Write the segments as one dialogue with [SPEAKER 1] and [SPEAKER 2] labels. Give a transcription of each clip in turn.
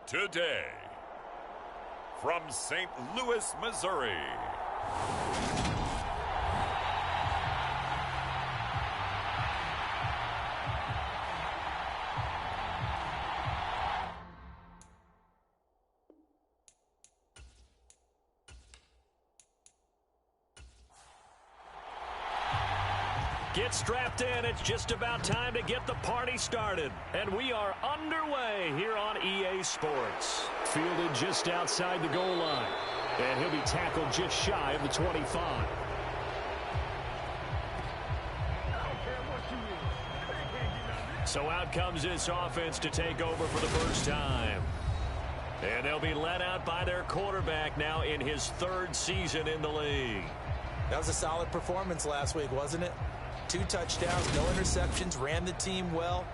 [SPEAKER 1] today, from St. Louis, Missouri,
[SPEAKER 2] get strapped in. It's just about time to get the party started. And we are underway here on EA Sports. Fielded just outside the goal line. And he'll be tackled just shy of the 25. So out comes this offense to take over for the first time. And they'll be led out by their quarterback now in his third season in the league.
[SPEAKER 3] That was a solid performance last week, wasn't it? 2 touchdowns, no interceptions, ran the team well,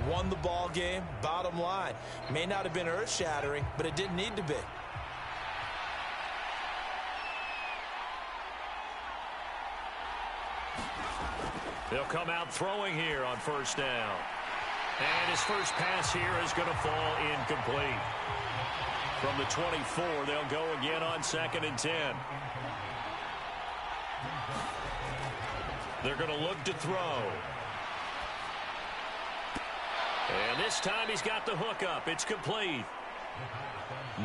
[SPEAKER 3] won the ball game. Bottom line, may not have been earth-shattering, but it didn't need to be.
[SPEAKER 2] They'll come out throwing here on first down. And his first pass here is going to fall incomplete. From the 24, they'll go again on 2nd and 10. They're going to look to throw. And this time he's got the hook up. It's complete.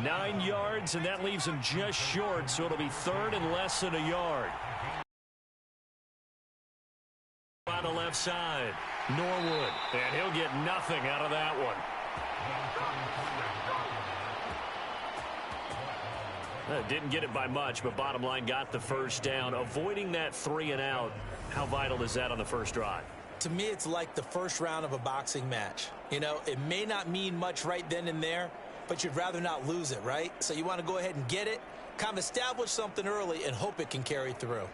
[SPEAKER 2] 9 yards, and that leaves him just short, so it'll be 3rd and less than a yard. On the left side, Norwood, and he'll get nothing out of that one. Didn't get it by much, but bottom line got the first down. Avoiding that 3 and out, how vital is that on the first drive?
[SPEAKER 3] To me, it's like the first round of a boxing match. You know, it may not mean much right then and there, but you'd rather not lose it, right? So you want to go ahead and get it, kind of establish something early, and hope it can carry through.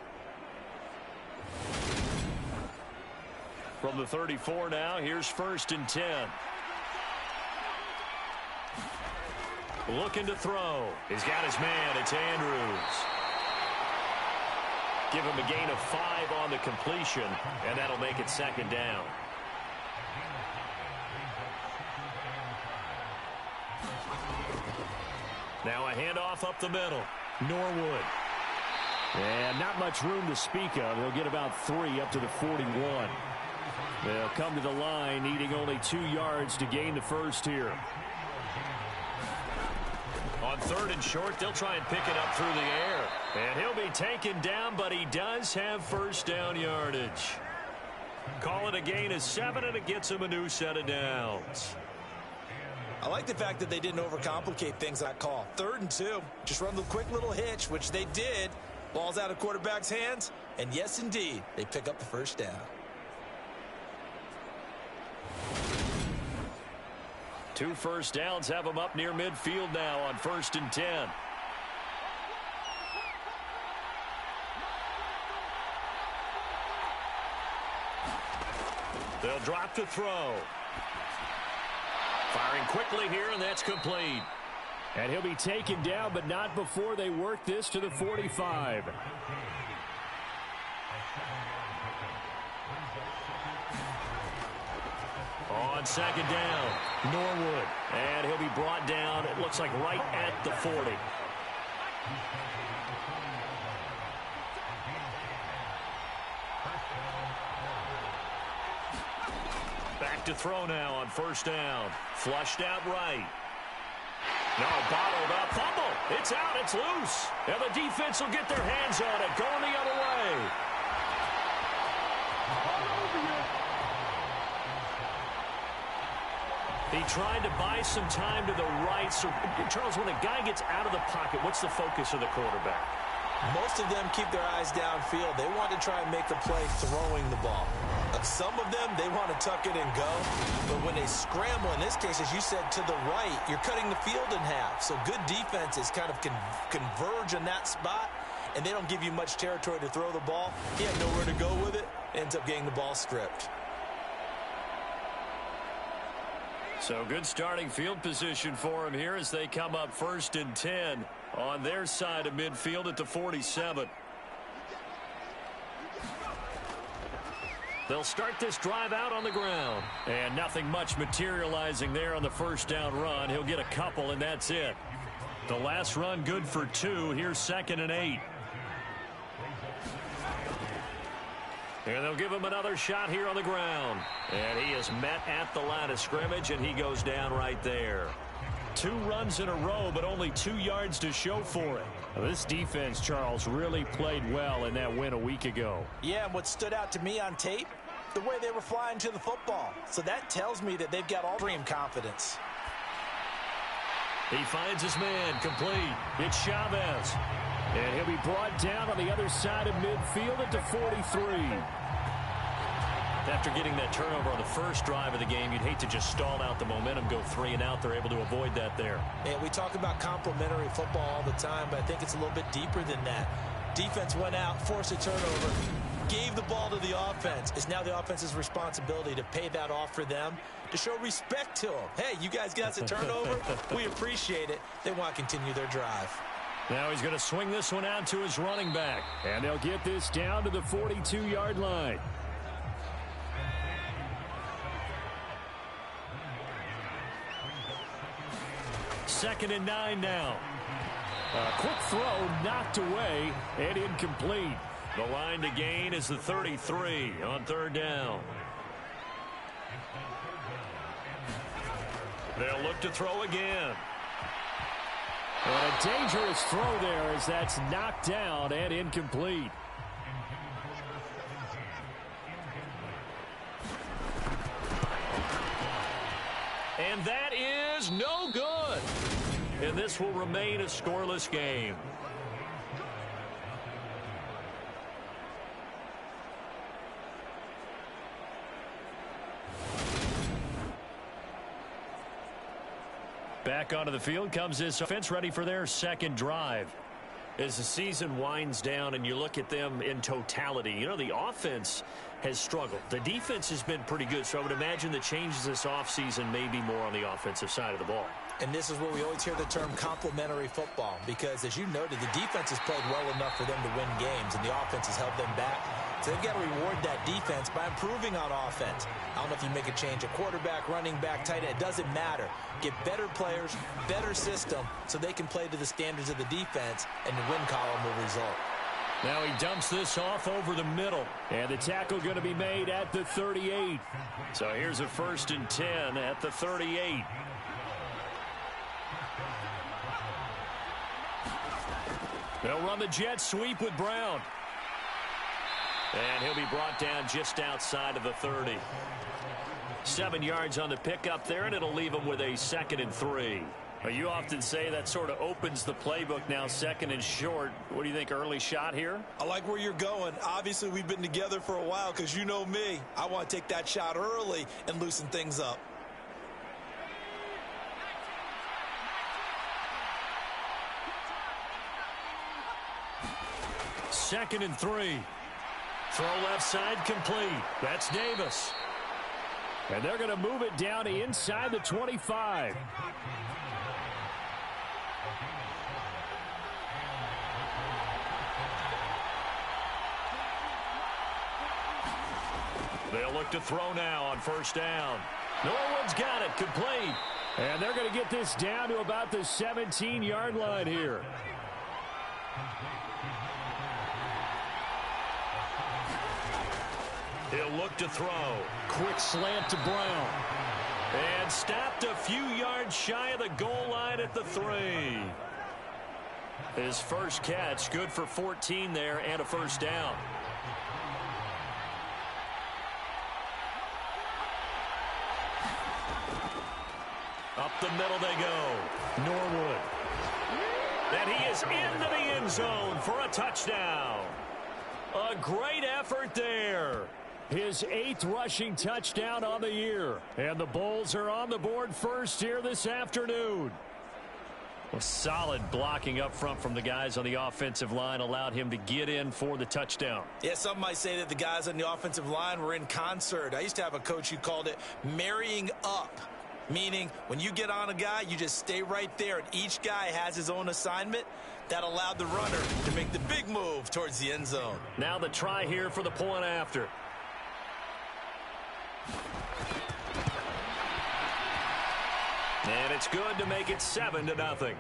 [SPEAKER 2] From the 34 now, here's 1st and 10. Looking to throw. He's got his man. It's Andrews. Give him a gain of 5 on the completion, and that'll make it 2nd down. Now a handoff up the middle. Norwood. And not much room to speak of. He'll get about 3 up to the 41. They'll come to the line, needing only 2 yards to gain the first here. On 3rd and short, they'll try and pick it up through the air. And he'll be taken down, but he does have first down yardage. Call it a gain of 7, and it gets him a new set of downs.
[SPEAKER 3] I like the fact that they didn't overcomplicate things on that call. 3rd and 2, just run the quick little hitch, which they did. Ball's out of quarterback's hands, and yes, indeed, they pick up the first down.
[SPEAKER 2] 2 first downs have them up near midfield now on 1st and 10. They'll drop the throw. Firing quickly here, and that's complete. And he'll be taken down, but not before they work this to the 45. On 2nd down, Norwood. And he'll be brought down, it looks like right at the 40. Back to throw now on 1st down. Flushed out right. No, bottled up. Fumble. It's out. It's loose. And the defense will get their hands on it. Going the other way. He tried to buy some time to the right. So, Charles, when a guy gets out of the pocket, what's the focus of the quarterback?
[SPEAKER 3] Most of them keep their eyes downfield. They want to try and make a play throwing the ball. Some of them, they want to tuck it and go. But when they scramble, in this case, as you said, to the right, you're cutting the field in half. So good defenses kind of converge in that spot, and they don't give you much territory to throw the ball. He had nowhere to go with it. Ends up getting the ball stripped.
[SPEAKER 2] So good starting field position for him here as they come up 1st and 10 on their side of midfield at the 47. They'll start this drive out on the ground. And nothing much materializing there on the first down run. He'll get a couple, and that's it. The last run good for 2. Here's 2nd and 8. And they'll give him another shot here on the ground. And he is met at the line of scrimmage, and he goes down right there. 2 runs in a row, but only 2 yards to show for it. This defense, Charles, really played well in that win a week ago.
[SPEAKER 3] Yeah, and what stood out to me on tape, the way they were flying to the football. So that tells me that they've got all supreme confidence.
[SPEAKER 2] He finds his man, complete. It's Chavez. And he'll be brought down on the other side of midfield at the 43. After getting that turnover on the first drive of the game, you'd hate to just stall out the momentum, go 3 and out. They're able to avoid that there.
[SPEAKER 3] And we talk about complementary football all the time, but I think it's a little bit deeper than that. Defense went out, forced a turnover, gave the ball to the offense. It's now the offense's responsibility to pay that off for them, to show respect to them. Hey, you guys got us a turnover. We appreciate it. They want to continue their drive.
[SPEAKER 2] Now he's going to swing this one out to his running back. And they'll get this down to the 42-yard line. Second and 9 now. A quick throw knocked away and incomplete. The line to gain is the 33 on 3rd down. They'll look to throw again. And a dangerous throw there as that's knocked down and incomplete. And that is no good. And this will remain a scoreless game. Back onto the field comes this offense, ready for their second drive. As the season winds down and you look at them in totality, you know, the offense has struggled. The defense has been pretty good, so I would imagine the changes this offseason may be more on the offensive side of the ball.
[SPEAKER 3] And this is where we always hear the term complementary football, because as you noted, the defense has played well enough for them to win games, and the offense has held them back. So they've got to reward that defense by improving on offense. I don't know if you make a change at quarterback, running back, tight end. It doesn't matter. Get better players, better system, so they can play to the standards of the defense, and the win column will result.
[SPEAKER 2] Now he dumps this off over the middle, and the tackle going to be made at the 38. So here's a 1st and 10 at the 38. They'll run the jet sweep with Brown. And he'll be brought down just outside of the 30. 7 yards on the pickup there, and it'll leave him with a 2nd and 3. You often say that sort of opens the playbook now, 2nd and short. What do you think, early shot here?
[SPEAKER 3] I like where you're going. Obviously, we've been together for a while because you know me. I want to take that shot early and loosen things up.
[SPEAKER 2] Second and 3. Throw left side complete. That's Davis. And they're going to move it down to inside the 25. They'll look to throw now on 1st down. Norwood's got it, complete. And they're going to get this down to about the 17-yard line here. He'll look to throw. Quick slant to Brown. And stopped a few yards shy of the goal line at the 3. His first catch, good for 14 there and a 1st down. Up the middle they go. Norwood. And he is into the end zone for a touchdown. A great effort there. His 8th rushing touchdown on the year. And the Bulls are on the board first here this afternoon. A solid blocking up front from the guys on the offensive line allowed him to get in for the touchdown.
[SPEAKER 3] Yeah, some might say that the guys on the offensive line were in concert. I used to have a coach who called it marrying up. Meaning, when you get on a guy, you just stay right there, and each guy has his own assignment. That allowed the runner to make the big move towards the end zone.
[SPEAKER 2] Now the try here for the point after. And it's good to make it 7-0.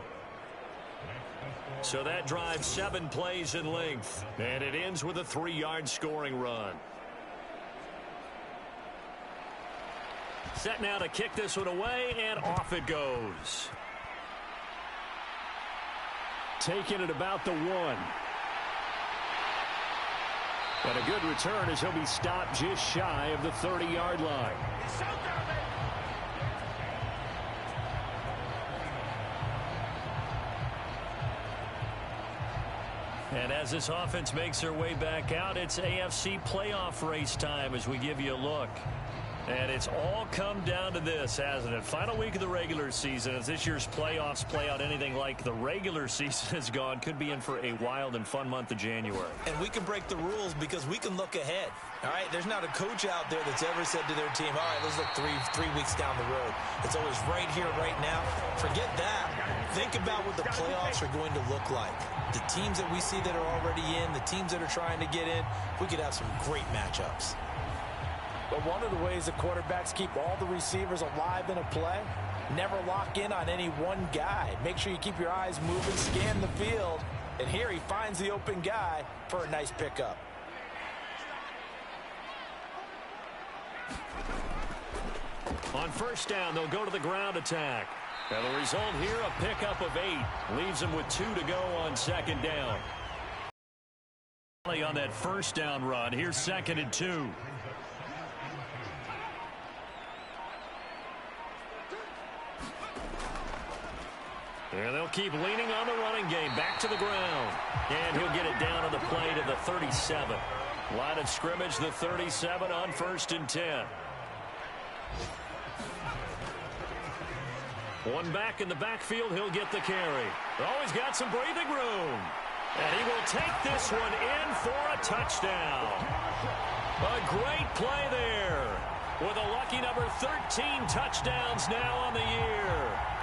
[SPEAKER 2] So that drive 7 plays in length. And it ends with a 3-yard scoring run. Set now to kick this one away, and off it goes. Taking it about the 1. And a good return as he'll be stopped just shy of the 30-yard line. And as this offense makes their way back out, it's AFC playoff race time as we give you a look. And it's all come down to this, hasn't it? Final week of the regular season. As this year's playoffs play out anything like the regular season has gone, could be in for a wild and fun month of January.
[SPEAKER 3] And we can break the rules because we can look ahead. All right, there's not a coach out there that's ever said to their team, all right, let's look three weeks down the road. It's always right here, right now. Forget that. Think about what the playoffs are going to look like. The teams that we see that are already in, the teams that are trying to get in, we could have some great matchups.
[SPEAKER 4] But one of the ways the quarterbacks keep all the receivers alive in a play, never lock in on any one guy. Make sure you keep your eyes moving, scan the field, and here he finds the open guy for a nice pickup.
[SPEAKER 2] On first down, they'll go to the ground attack. And the result here, a pickup of 8. Leaves them with 2 to go on second down. On that first down run, here's 2nd and 2. And they'll keep leaning on the running game. Back to the ground. And he'll get it down on the play to the 37. Line of scrimmage, the 37 on 1st and 10. One back in the backfield, he'll get the carry. Always got some breathing room. And he will take this one in for a touchdown. A great play there. With a lucky number 13 touchdowns now on the year.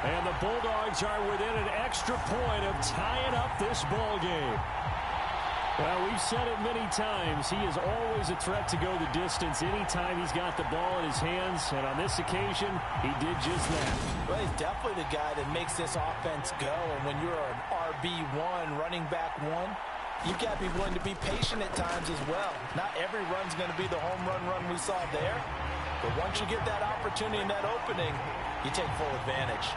[SPEAKER 2] And the Bulldogs are within an extra point of tying up this ball game. Well, we've said it many times. He is always a threat to go the distance anytime he's got the ball in his hands. And on this occasion, he did just that.
[SPEAKER 4] Well, he's definitely the guy that makes this offense go. And when you're an RB1, running back 1, you've got to be willing to be patient at times as well. Not every run's going to be the home run we saw there. But once you get that opportunity and that opening, you take full advantage.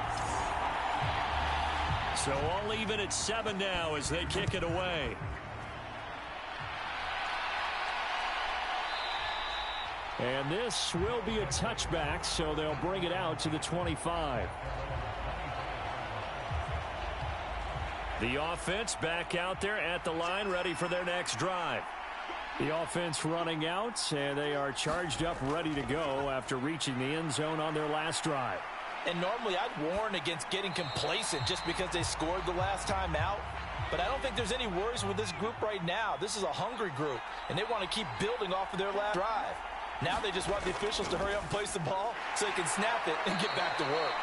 [SPEAKER 2] So all even at 7 now as they kick it away. And this will be a touchback, so they'll bring it out to the 25. The offense back out there at the line, ready for their next drive. The offense running out, and they are charged up, ready to go after reaching the end zone on their last drive.
[SPEAKER 4] And normally I'd warn against getting complacent just because they scored the last time out. But I don't think there's any worries with this group right now. This is a hungry group, and they want to keep building off of their last drive. Now they just want the officials to hurry up and place the ball so they can snap it and get back to work.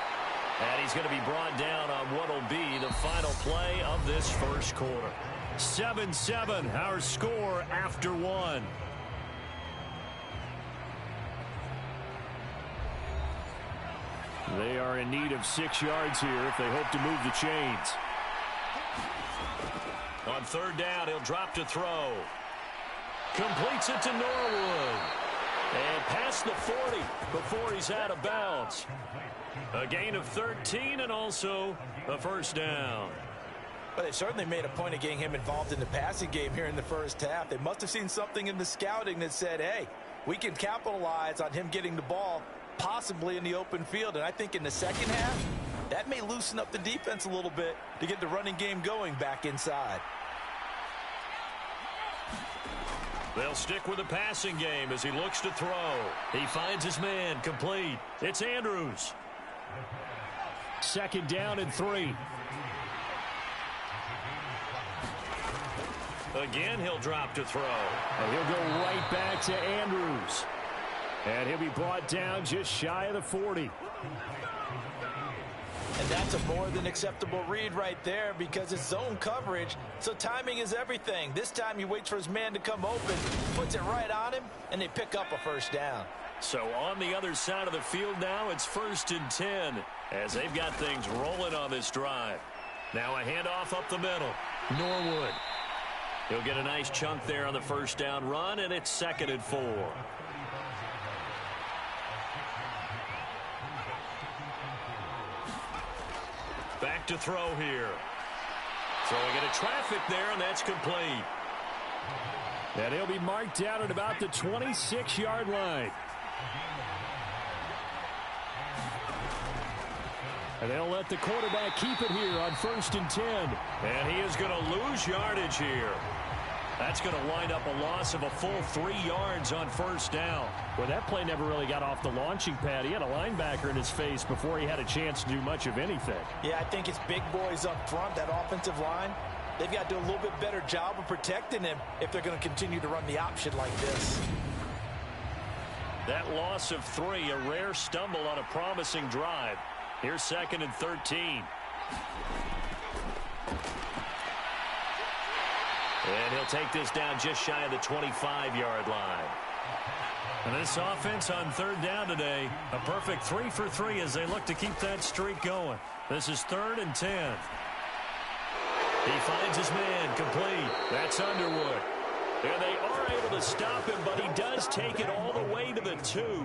[SPEAKER 2] And he's going to be brought down on what will be the final play of this first quarter. 7-7, our score after 1. They are in need of 6 yards here if they hope to move the chains. On 3rd down, he'll drop to throw. Completes it to Norwood. And past the 40 before he's out of bounds. A gain of 13 and also a first down.
[SPEAKER 4] But they certainly made a point of getting him involved in the passing game here in the first half. They must have seen something in the scouting that said, hey, we can capitalize on him getting the ball possibly in the open field. And I think in the second half, that may loosen up the defense a little bit to get the running game going back inside.
[SPEAKER 2] They'll stick with the passing game as he looks to throw. He finds his man complete. It's Andrews. 2nd down and 3. Again, he'll drop to throw. And he'll go right back to Andrews. And he'll be brought down just shy of the 40.
[SPEAKER 4] And that's a more than acceptable read right there because it's zone coverage, so timing is everything. This time he waits for his man to come open, puts it right on him, and they pick up a first down.
[SPEAKER 2] So on the other side of the field now, it's 1st and 10 as they've got things rolling on this drive. Now a handoff up the middle. Norwood. He'll get a nice chunk there on the first down run, and it's 2nd and 4. Back to throw here. Throwing into traffic there, and that's complete.
[SPEAKER 5] And he'll be marked down at about the 26-yard line. And they'll let the quarterback keep it here on 1st and 10.
[SPEAKER 2] And he is going to lose yardage here. That's going to wind up a loss of a full 3 yards on 1st down.
[SPEAKER 5] Well, that play never really got off the launching pad. He had a linebacker in his face before he had a chance to do much of anything.
[SPEAKER 4] Yeah, I think it's big boys up front, that offensive line. They've got to do a little bit better job of protecting him if they're going to continue to run the option like this.
[SPEAKER 2] That loss of 3, a rare stumble on a promising drive. Here's 2nd and 13. And he'll take this down just shy of the 25-yard line. And this offense on 3rd down today, a perfect 3 for 3 as they look to keep that streak going. This is 3rd and 10. He finds his man, complete. That's Underwood. And they are able to stop him, but he does take it all the way to the 2.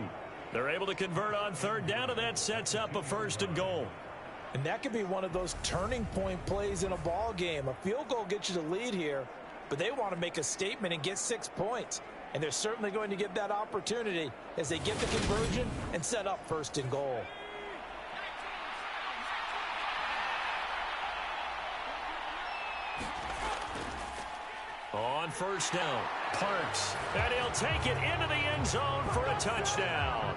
[SPEAKER 2] They're able to convert on 3rd down, and that sets up a 1st and goal.
[SPEAKER 4] And that could be one of those turning point plays in a ball game. A field goal gets you the lead here, but they want to make a statement and get 6 points. And they're certainly going to get that opportunity as they get the conversion and set up 1st and goal.
[SPEAKER 2] On 1st down, Parks, and he'll take it into the end zone for a touchdown.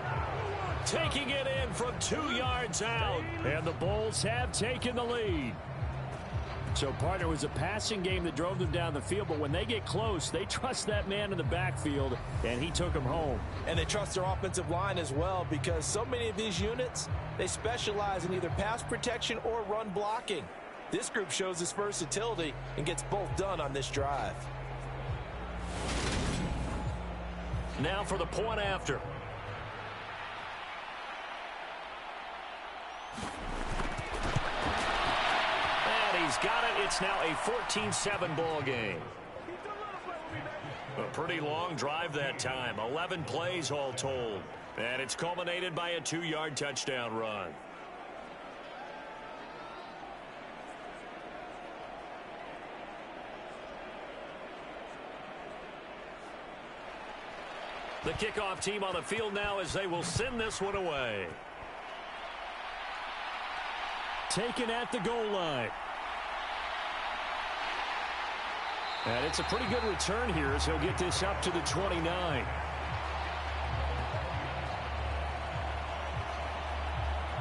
[SPEAKER 2] Taking it in from 2 yards out.
[SPEAKER 5] And the Bulls have taken the lead. So, partner, it was a passing game that drove them down the field, but when they get close, they trust that man in the backfield, and he took them home.
[SPEAKER 4] And they trust their offensive line as well, because so many of these units, they specialize in either pass protection or run blocking. This group shows its versatility and gets both done on this drive.
[SPEAKER 2] Now for the point after. And he's got it. It's now a 14-7 ball game. A pretty long drive that time. 11 plays all told. And it's culminated by a 2-yard touchdown run. The kickoff team on the field now as they will send this one away.
[SPEAKER 5] Taken at the goal line. And it's a pretty good return here as he'll get this up to the 29.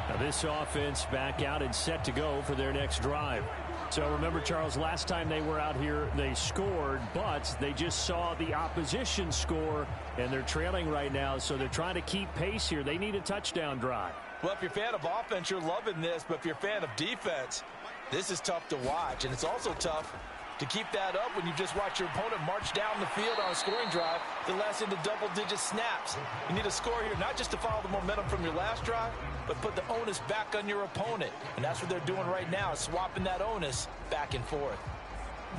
[SPEAKER 5] Now this offense back out and set to go for their next drive. So remember, Charles, last time they were out here, they scored, but they just saw the opposition score, and they're trailing right now, so they're trying to keep pace here. They need a touchdown drive.
[SPEAKER 4] Well, if you're a fan of offense, you're loving this, but if you're a fan of defense, this is tough to watch, and it's also tough to keep that up when you just watch your opponent march down the field on a scoring drive that lasts into double-digit snaps. You need a score here, not just to follow the momentum from your last drive, but put the onus back on your opponent. And that's what they're doing right now, swapping that onus back and forth.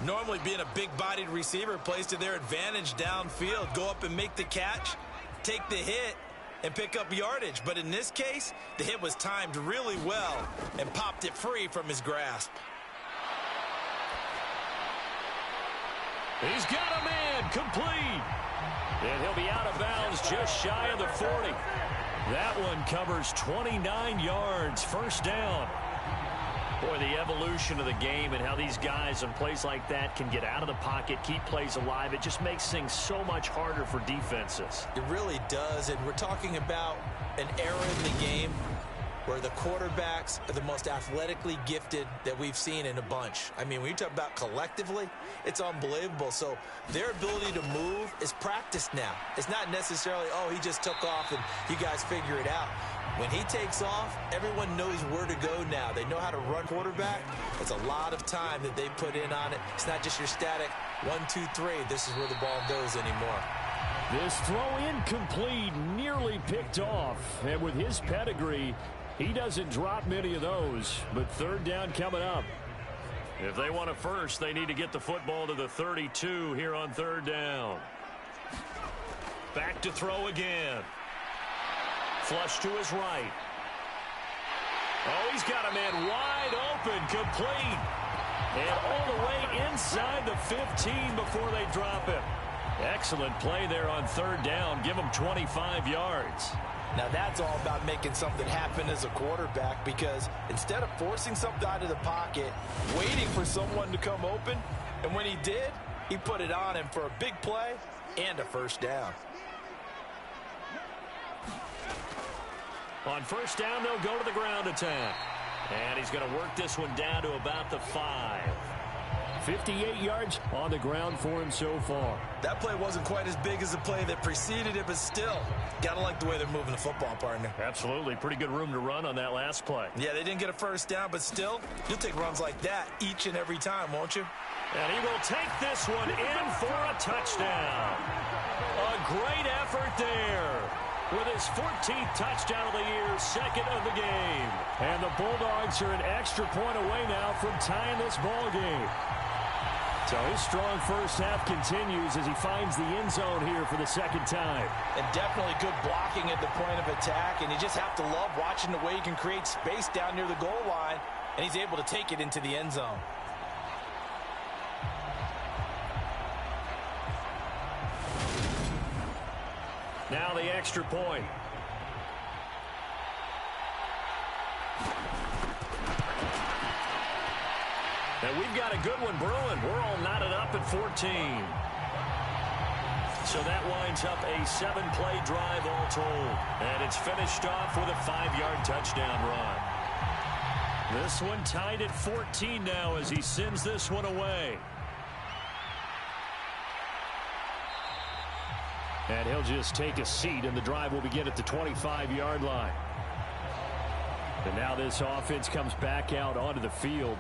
[SPEAKER 3] Normally being a big-bodied receiver plays to their advantage downfield. Go up and make the catch, take the hit, and pick up yardage. But in this case, the hit was timed really well and popped it free from his grasp.
[SPEAKER 2] He's got a man, complete. And he'll be out of bounds just shy of the 40. That one covers 29 yards, 1st down. Boy, the evolution of the game and how these guys in plays like that can get out of the pocket, keep plays alive, it just makes things so much harder for defenses.
[SPEAKER 3] It really does, and we're talking about an era in the game where the quarterbacks are the most athletically gifted that we've seen in a bunch. I mean, when you talk about collectively, it's unbelievable. So their ability to move is practiced now. It's not necessarily, oh, he just took off and you guys figure it out. When he takes off, everyone knows where to go now. They know how to run quarterback. It's a lot of time that they put in on it. It's not just your static 1, 2, 3. This is where the ball goes anymore.
[SPEAKER 5] This throw incomplete, nearly picked off. And with his pedigree, he doesn't drop many of those. But third down coming up.
[SPEAKER 2] If they want a first, they need to get the football to the 32 here on third down. Back to throw again. Flush to his right. Oh, he's got a man wide open, complete. And all the way inside the 15 before they drop him. Excellent play there on third down. Give him 25 yards.
[SPEAKER 4] Now that's all about making something happen as a quarterback, because instead of forcing something out of the pocket, waiting for someone to come open, and when he did, he put it on him for a big play and a first down.
[SPEAKER 2] On first down, they'll go to the ground attack. And he's going to work this one down to about the 5.
[SPEAKER 5] 58 yards on the ground for him so far.
[SPEAKER 4] That play wasn't quite as big as the play that preceded it, but still, got to like the way they're moving the football, partner.
[SPEAKER 2] Absolutely. Pretty good room to run on that last play.
[SPEAKER 4] Yeah, they didn't get a first down, but still, you'll take runs like that each and every time, won't you?
[SPEAKER 2] And he will take this one in for a touchdown. A great effort there. With his 14th touchdown of the year, second of the game.
[SPEAKER 5] And the Bulldogs are an extra point away now from tying this ball game. So his strong first half continues as he finds the end zone here for the second time.
[SPEAKER 4] And definitely good blocking at the point of attack, and you just have to love watching the way he can create space down near the goal line, and he's able to take it into the end zone.
[SPEAKER 2] Now the extra point. And we've got a good one brewing. We're all knotted up at 14. So that winds up a 7-play drive all told. And it's finished off with a 5-yard touchdown run. This one tied at 14 now as he sends this one away.
[SPEAKER 5] And he'll just take a seat, and the drive will begin at the 25-yard line. And now this offense comes back out onto the field.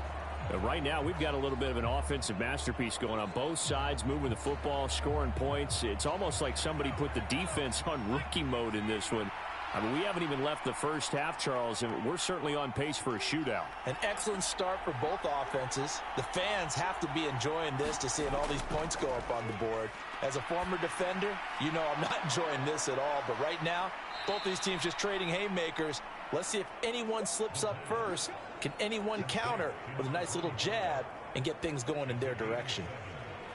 [SPEAKER 5] Right now, we've got a little bit of an offensive masterpiece going on. Both sides moving the football, scoring points. It's almost like somebody put the defense on rookie mode in this one. I mean, we haven't even left the first half, Charles, and we're certainly on pace for a shootout.
[SPEAKER 4] An excellent start for both offenses. The fans have to be enjoying this to seeing all these points go up on the board. As a former defender, you know I'm not enjoying this at all. But right now, both these teams just trading haymakers. Let's see if anyone slips up first. Can anyone counter with a nice little jab and get things going in their direction?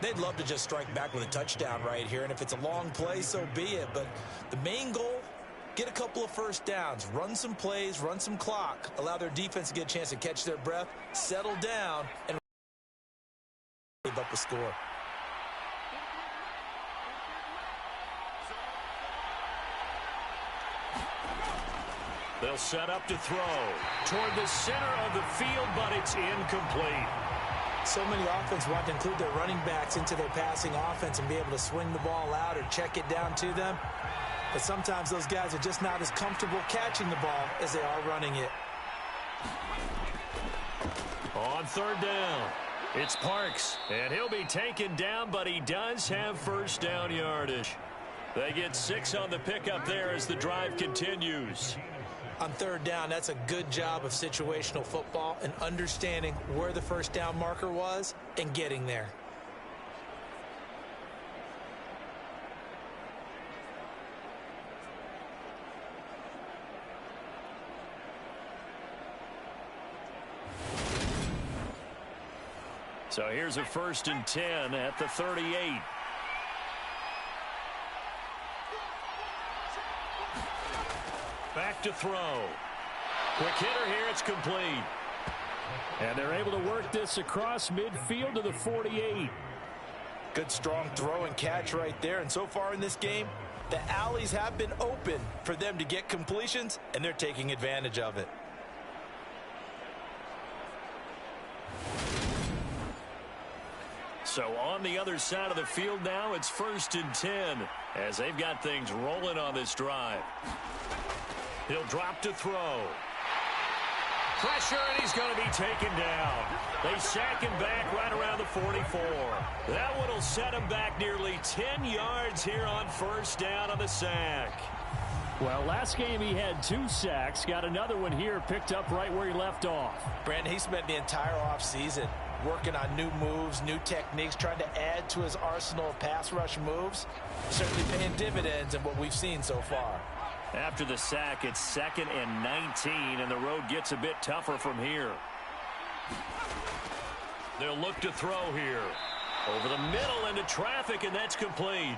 [SPEAKER 4] They'd love to just strike back with a touchdown right here. And if it's a long play, so be it. But the main goal, get a couple of first downs, run some plays, run some clock, allow their defense to get a chance to catch their breath, settle down, and give up a score.
[SPEAKER 2] They'll set up to throw toward the center of the field, but it's incomplete.
[SPEAKER 4] So many offenses want to include their running backs into their passing offense and be able to swing the ball out or check it down to them. But sometimes those guys are just not as comfortable catching the ball as they are running it.
[SPEAKER 2] On third down, it's Parks, and he'll be taken down, but he does have first down yardage. They get 6 on the pickup there as the drive continues.
[SPEAKER 4] On third down, that's a good job of situational football and understanding where the first down marker was and getting there.
[SPEAKER 2] So here's a 1st and 10 at the 38. Back to throw. Quick hitter here. It's complete.
[SPEAKER 5] And they're able to work this across midfield to the 48.
[SPEAKER 4] Good strong throw and catch right there. And so far in this game, the alleys have been open for them to get completions, and they're taking advantage of it.
[SPEAKER 2] So on the other side of the field now, it's 1st and 10 as they've got things rolling on this drive. He'll drop to throw. Pressure, and he's going to be taken down. They sack him back right around the 44. That one will set him back nearly 10 yards here on first down on the sack.
[SPEAKER 5] Well, last game he had 2 sacks. Got another one here, picked up right where he left off.
[SPEAKER 4] Brandon, he spent the entire offseason working on new moves, new techniques, trying to add to his arsenal of pass rush moves. Certainly paying dividends in what we've seen so far.
[SPEAKER 2] After the sack, it's 2nd and 19, and the road gets a bit tougher from here. They'll look to throw here. Over the middle into traffic, and that's complete.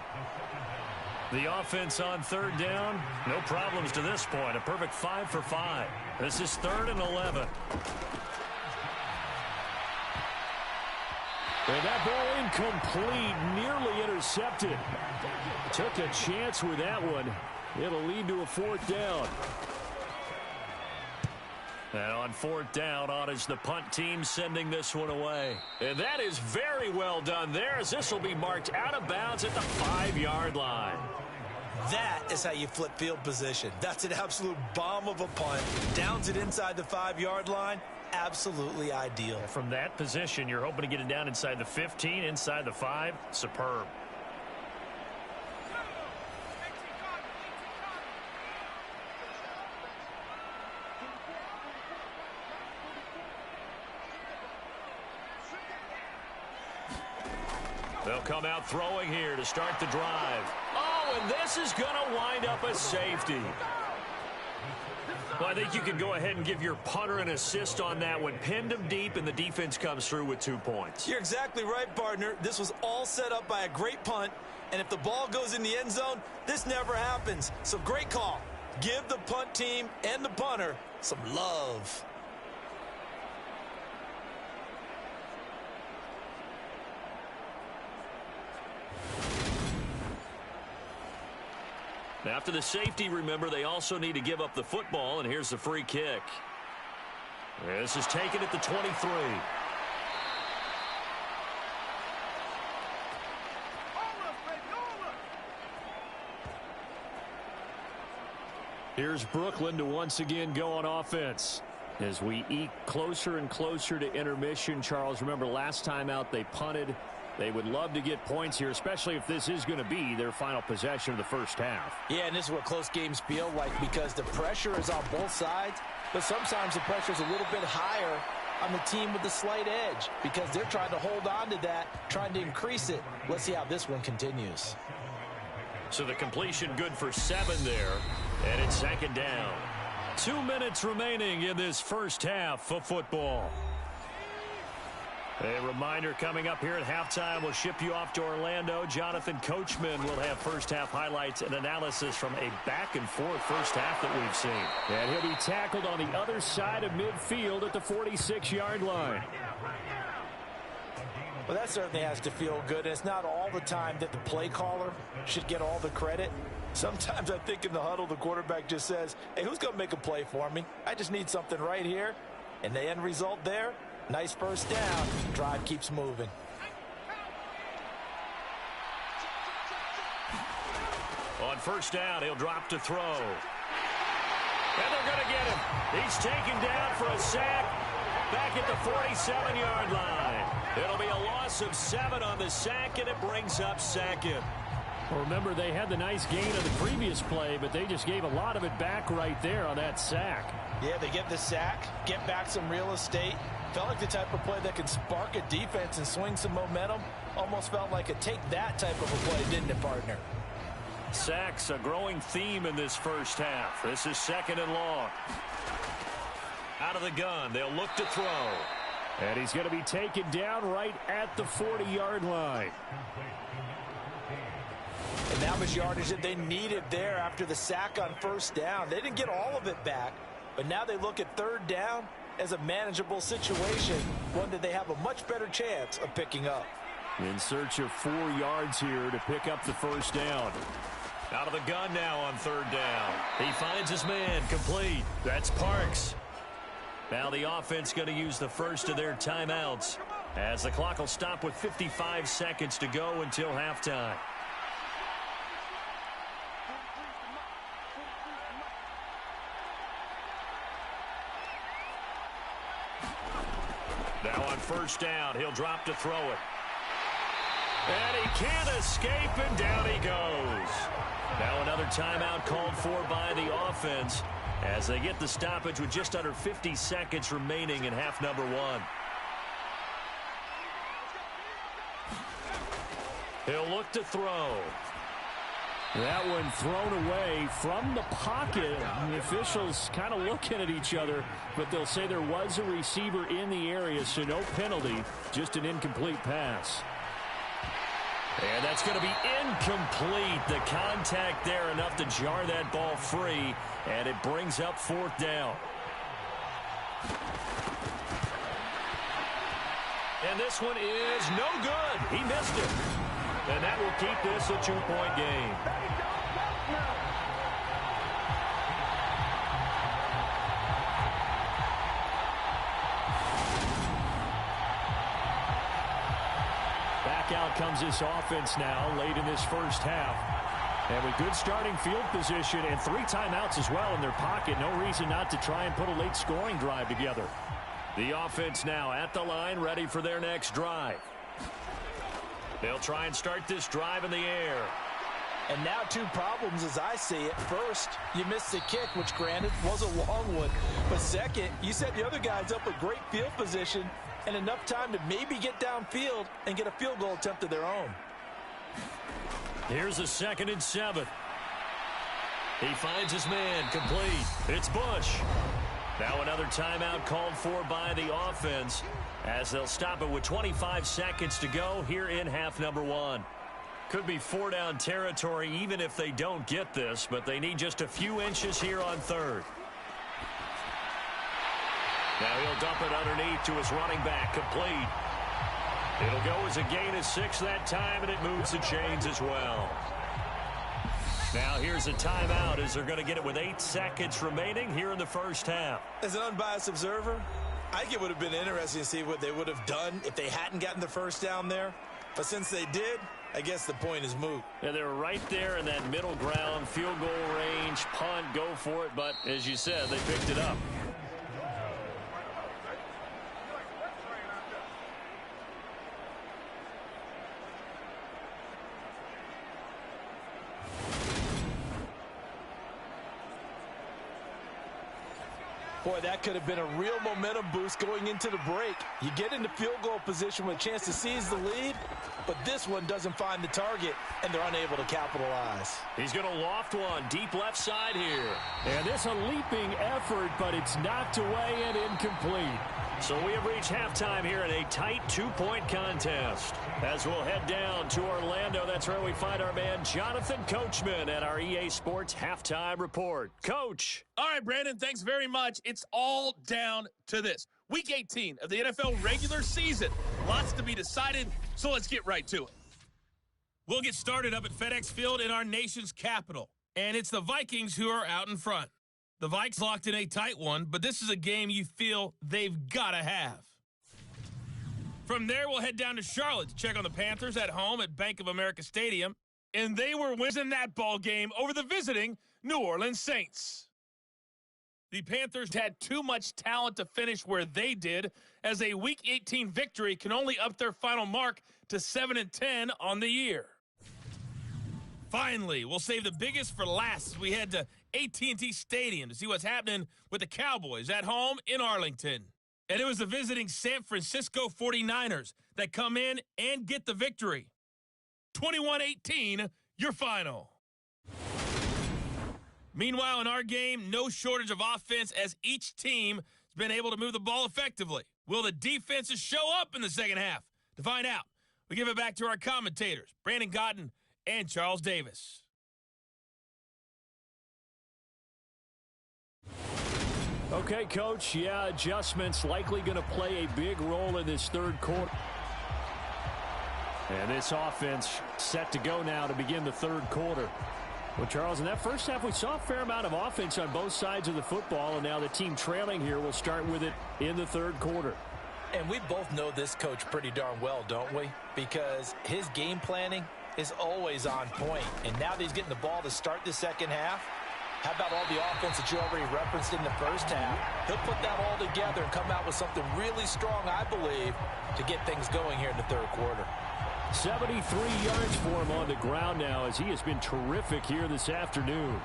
[SPEAKER 2] The offense on 3rd down, no problems to this point. A perfect 5 for 5. This is 3rd and 11.
[SPEAKER 5] And that ball incomplete, nearly intercepted. Took a chance with that one. It'll lead to a 4th down. And on 4th down, on is the punt team sending this one away. And that is very well done there, as this will be marked out of bounds at the 5-yard line.
[SPEAKER 4] That is how you flip field position. That's an absolute bomb of a punt. Downs it inside the 5-yard line. Absolutely ideal.
[SPEAKER 2] From that position, you're hoping to get it down inside the 15, inside the 5. Superb. They'll come out throwing here to start the drive. Oh, and this is going to wind up a safety. Well, I think you can go ahead and give your punter an assist on that one. Pinned him deep, and the defense comes through with 2 points.
[SPEAKER 4] You're exactly right, partner. This was all set up by a great punt, and if the ball goes in the end zone, this never happens. So great call. Give the punt team and the punter some love.
[SPEAKER 2] After the safety, remember, they also need to give up the football, and here's the free kick. This is taken at the 23.
[SPEAKER 5] Here's Brooklyn to once again go on offense. As we eke closer and closer to intermission, Charles, remember last time out they punted. They would love to get points here, especially if this is going to be their final possession of the first half.
[SPEAKER 4] Yeah, and this is what close games feel like because the pressure is on both sides, but sometimes the pressure is a little bit higher on the team with the slight edge because they're trying to hold on to that, trying to increase it. Let's see how this one continues.
[SPEAKER 2] So the completion good for 7 there, and it's 2nd down.
[SPEAKER 5] 2 minutes remaining in this first half of football.
[SPEAKER 2] A reminder coming up here at halftime. We'll ship you off to Orlando. Jonathan Coachman will have first half highlights and analysis from a back-and-forth first half that we've seen.
[SPEAKER 5] And he'll be tackled on the other side of midfield at the 46-yard line.
[SPEAKER 4] Well, that certainly has to feel good. And it's not all the time that the play caller should get all the credit. Sometimes I think in the huddle, the quarterback just says, hey, who's going to make a play for me? I just need something right here. And the end result there, nice first down. Drive keeps moving.
[SPEAKER 2] On first down, he'll drop to throw. And they're going to get him. He's taken down for a sack back at the 47-yard line. It'll be a loss of 7 on the sack, and it brings up 2nd.
[SPEAKER 5] Well, remember, they had the nice gain on the previous play, but they just gave a lot of it back right there on that sack.
[SPEAKER 4] Yeah, they get the sack, get back some real estate. Felt like the type of play that can spark a defense and swing some momentum. Almost felt like a take-that type of a play, didn't it, partner?
[SPEAKER 2] Sacks, a growing theme in this first half. This is 2nd and long. Out of the gun, they'll look to throw.
[SPEAKER 5] And he's going to be taken down right at the 40-yard line.
[SPEAKER 4] And that was yardage that they needed there after the sack on first down. They didn't get all of it back, but now they look at 3rd down as a manageable situation, one that they have a much better chance of picking up.
[SPEAKER 5] In search of 4 yards here to pick up the first down.
[SPEAKER 2] Out of the gun now on 3rd down. He finds his man, complete. That's Parks. Now the offense going to use the first of their timeouts as the clock will stop with 55 seconds to go until halftime. Now on first down, he'll drop to throw it. And can't escape, and down he goes. Now another timeout called for by the offense as they get the stoppage with just under 50 seconds remaining in half number one. He'll look to throw.
[SPEAKER 5] That one thrown away from the pocket. The officials kind of looking at each other, but they'll say there was a receiver in the area, so no penalty, just an incomplete pass. And that's going to be incomplete. The contact there enough to jar that ball free, and it brings up fourth down. And this one is no good. He missed it. And that will keep this a two-point game. Back out comes this offense now late in this first half. And with good starting field position and 3 timeouts as well in their pocket, no reason not to try and put a late scoring drive together. The offense now at the line, ready for their next drive. They'll try and start this drive in the air.
[SPEAKER 4] And now 2 problems as I see it. First, you missed the kick, which granted was a long one. But second, you set the other guys up with great field position and enough time to maybe get downfield and get a field goal attempt of their own.
[SPEAKER 2] Here's a 2nd and 7. He finds his man complete. It's Bush. Now another timeout called for by the offense as they'll stop it with 25 seconds to go here in half number one. Could be 4-down territory even if they don't get this, but they need just a few inches here on 3rd. Now he'll dump it underneath to his running back, complete. It'll go as a gain of 6 that time, and it moves the chains as well. Now here's a timeout as they're going to get it with 8 seconds remaining here in the first half.
[SPEAKER 4] As an unbiased observer, I think it would have been interesting to see what they would have done if they hadn't gotten the first down there. But since they did, I guess the point is moot.
[SPEAKER 2] Yeah, they were right there in that middle ground, field goal range, punt, go for it. But as you said, they picked it up.
[SPEAKER 4] Boy, that could have been a real momentum boost going into the break. You get into field goal position with a chance to seize the lead, but this one doesn't find the target, and they're unable to capitalize.
[SPEAKER 2] He's going to loft one deep left side here.
[SPEAKER 5] And this a leaping effort, but it's knocked away and incomplete.
[SPEAKER 2] So we have reached halftime here in a tight 2-point contest. As we'll head down to Orlando, that's where we find our man Jonathan Coachman at our EA Sports Halftime Report. Coach.
[SPEAKER 6] All right, Brandon, thanks very much. It's all down to this. Week 18 of the NFL regular season. Lots to be decided, so let's get right to it. We'll get started up at FedEx Field in our nation's capital. And it's the Vikings who are out in front. The Vikes locked in a tight one, but this is a game you feel they've got to have. From there, we'll head down to Charlotte to check on the Panthers at home at Bank of America Stadium. And they were winning that ball game over the visiting New Orleans Saints. The Panthers had too much talent to finish where they did, as a Week 18 victory can only up their final mark to 7-10 on the year. Finally, we'll save the biggest for last as we head to AT&T Stadium to see what's happening with the Cowboys at home in Arlington. And it was the visiting San Francisco 49ers that come in and get the victory. 21-18, your final. Meanwhile, in our game, no shortage of offense as each team has been able to move the ball effectively. Will the defenses show up in the second half? To find out, we give it back to our commentators, Brandon Cotton and Charles Davis.
[SPEAKER 5] Okay, Coach, yeah, adjustments likely going to play a big role in this 3rd quarter. And this offense set to go now to begin the 3rd quarter. Well, Charles, in that first half, we saw a fair amount of offense on both sides of the football, and now the team trailing here will start with it in the 3rd quarter.
[SPEAKER 4] And we both know this coach pretty darn well, don't we? Because his game planning is always on point. And now that he's getting the ball to start the second half, how about all the offense that you already referenced in the first half? He'll put that all together and come out with something really strong, I believe, to get things going here in the 3rd quarter.
[SPEAKER 5] 73 yards for him on the ground now as he has been terrific here this afternoon.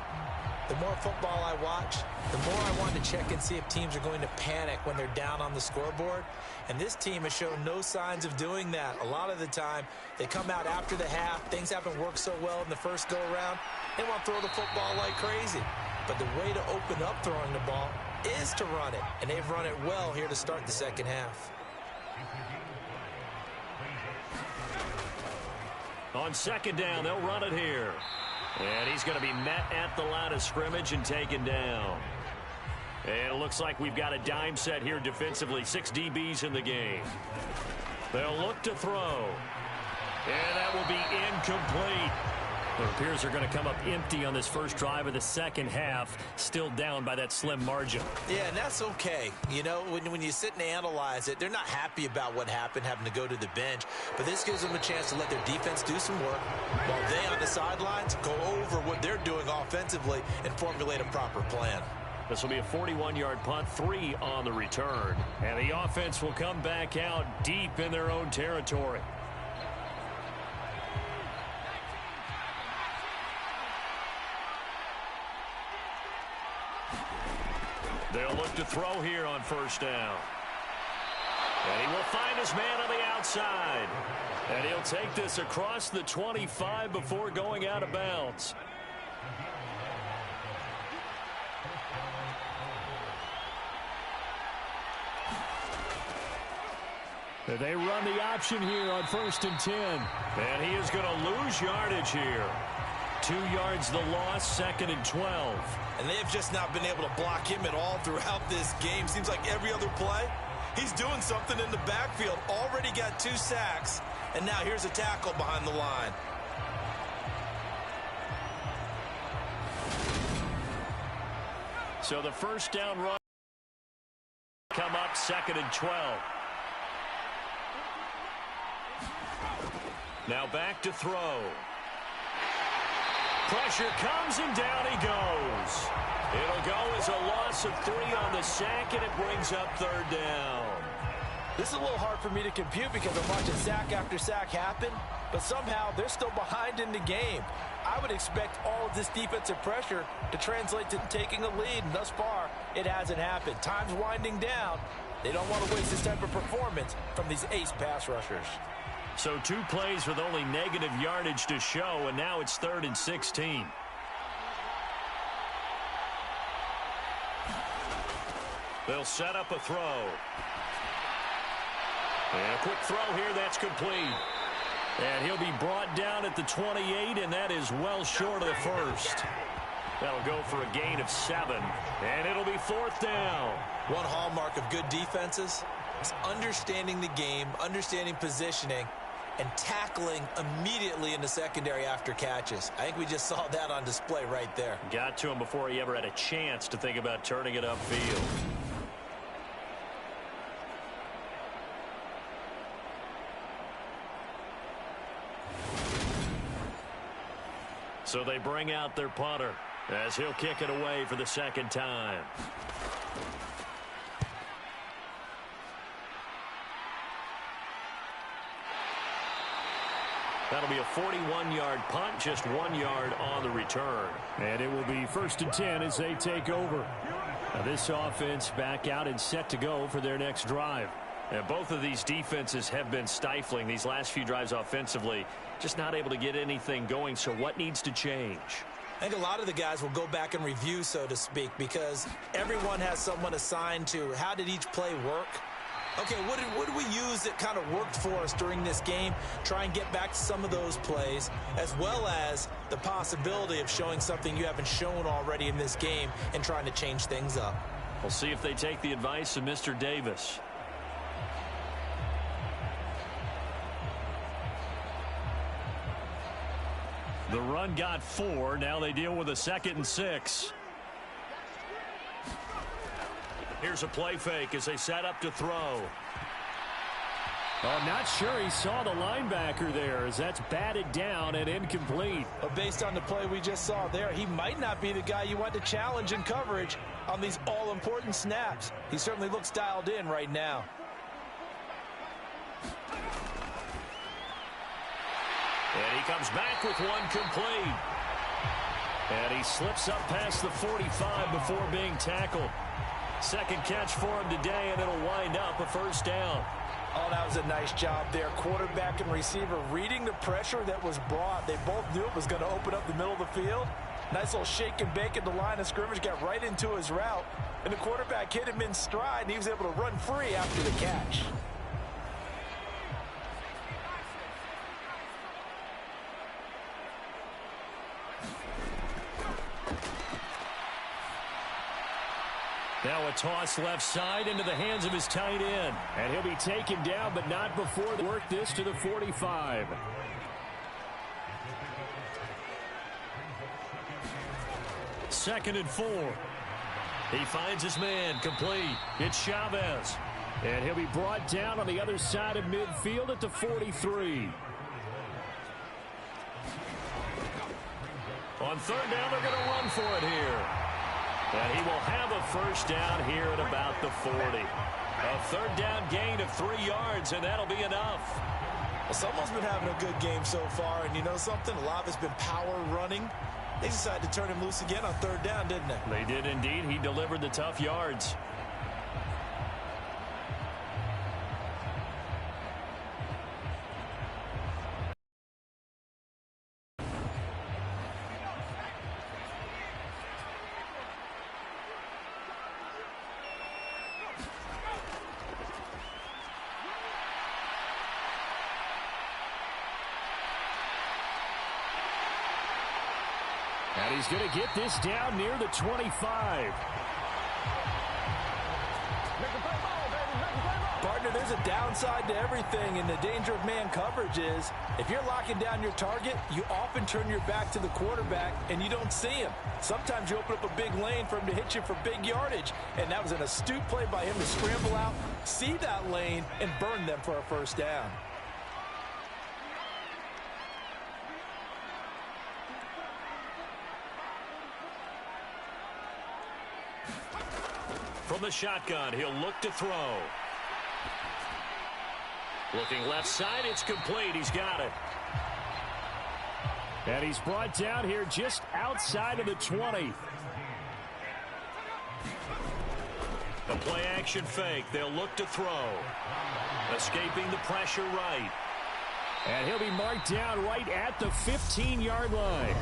[SPEAKER 3] The more football I watch, the more I want to check and see if teams are going to panic when they're down on the scoreboard. And this team has shown no signs of doing that. A lot of the time, they come out after the half. Things haven't worked so well in the first go-around. They want to throw the football like crazy. But the way to open up throwing the ball is to run it. And they've run it well here to start the second half.
[SPEAKER 2] On second down, they'll run it here. And he's going to be met at the line of scrimmage and taken down. And it looks like we've got a dime set here defensively. 6 DBs in the game. They'll look to throw. And that will be incomplete. It appears they're going to come up empty on this first drive of the second half, still down by that slim margin.
[SPEAKER 3] Yeah, and that's okay. You know, when you sit and analyze it, they're not happy about what happened, having to go to the bench. But this gives them a chance to let their defense do some work while they on the sidelines go over what they're doing offensively and formulate a proper plan.
[SPEAKER 2] This will be a 41-yard punt, 3 on the return. And the offense will come back out deep in their own territory. They'll look to throw here on first down. And he will find his man on the outside. And he'll take this across the 25 before going out of bounds.
[SPEAKER 5] They run the option here on 1st and 10.
[SPEAKER 2] And he is going to lose yardage here. 2 yards the loss, 2nd and 12.
[SPEAKER 3] And they have just not been able to block him at all throughout this game. Seems like every other play, he's doing something in the backfield. Already got 2 sacks, and now here's a tackle behind the line.
[SPEAKER 2] So the first down run come up 2nd and 12. Now back to throw. Pressure comes and down he goes. It'll go as a loss of 3 on the sack, and it brings up 3rd down.
[SPEAKER 4] This is a little hard for me to compute because I'm watching sack after sack happen, but somehow they're still behind in the game. I would expect all of this defensive pressure to translate to taking a lead, and thus far, it hasn't happened. Time's winding down. They don't want to waste this type of performance from these ace pass rushers.
[SPEAKER 2] So 2 plays with only negative yardage to show, and now it's 3rd and 16. They'll set up a throw. And a quick throw here, that's complete. And he'll be brought down at the 28, and that is well short of the first. That'll go for a gain of 7, and it'll be 4th down.
[SPEAKER 3] One hallmark of good defenses is understanding the game, understanding positioning, and tackling immediately in the secondary after catches. I think we just saw that on display right there.
[SPEAKER 2] Got to him before he ever had a chance to think about turning it upfield. So they bring out their punter as he'll kick it away for the 2nd time. That'll be a 41-yard punt, just 1 yard on the return.
[SPEAKER 5] And it will be 1st and 10 as they take over. Now this offense back out and set to go for their next drive.
[SPEAKER 2] And both of these defenses have been stifling these last few drives offensively. Just not able to get anything going, so what needs to change?
[SPEAKER 3] I think a lot of the guys will go back and review, so to speak, because everyone has someone assigned to how did each play work. Okay, what did we use that kind of worked for us during this game? Try and get back to some of those plays, as well as the possibility of showing something you haven't shown already in this game and trying to change things up.
[SPEAKER 2] We'll see if they take the advice of Mr. Davis. The run got 4. Now they deal with a 2nd and 6. Here's a play fake as they set up to throw.
[SPEAKER 5] I'm not sure he saw the linebacker there as that's batted down and incomplete.
[SPEAKER 4] But based on the play we just saw there, he might not be the guy you want to challenge in coverage on these all-important snaps. He certainly looks dialed in right now.
[SPEAKER 2] And he comes back with one complete. And he slips up past the 45 before being tackled. Second catch for him today, and it'll wind up a first down.
[SPEAKER 4] Oh, that was a nice job there. Quarterback and receiver reading the pressure that was brought. They both knew it was going to open up the middle of the field. Nice little shake and bake at the line of scrimmage, got right into his route. And the quarterback hit him in stride, and he was able to run free after the catch.
[SPEAKER 2] Now a toss left side into the hands of his tight end. And he'll be taken down, but not before they work this to the 45. Second and 4. He finds his man, complete. It's Chavez. And he'll be brought down on the other side of midfield at the 43. On third down, they're going to run for it here. And he will have a first down here at about the 40. A third down gain of 3 yards, and that'll be enough.
[SPEAKER 4] Well, someone's been having a good game so far, and you know something? A lot of it's been power running. They decided to turn him loose again on third down, didn't they?
[SPEAKER 2] They did indeed. He delivered the tough yards. And he's going to get this down near the 25.
[SPEAKER 4] Partner, there's a downside to everything, and the danger of man coverage is if you're locking down your target, you often turn your back to the quarterback, and you don't see him. Sometimes you open up a big lane for him to hit you for big yardage, and that was an astute play by him to scramble out, see that lane, and burn them for a first down.
[SPEAKER 2] From the shotgun, he'll look to throw. Looking left side, it's complete. He's got it.
[SPEAKER 5] And he's brought down here just outside of the 20.
[SPEAKER 2] The play action fake. They'll look to throw. Escaping the pressure right.
[SPEAKER 5] And he'll be marked down right at the 15-yard line.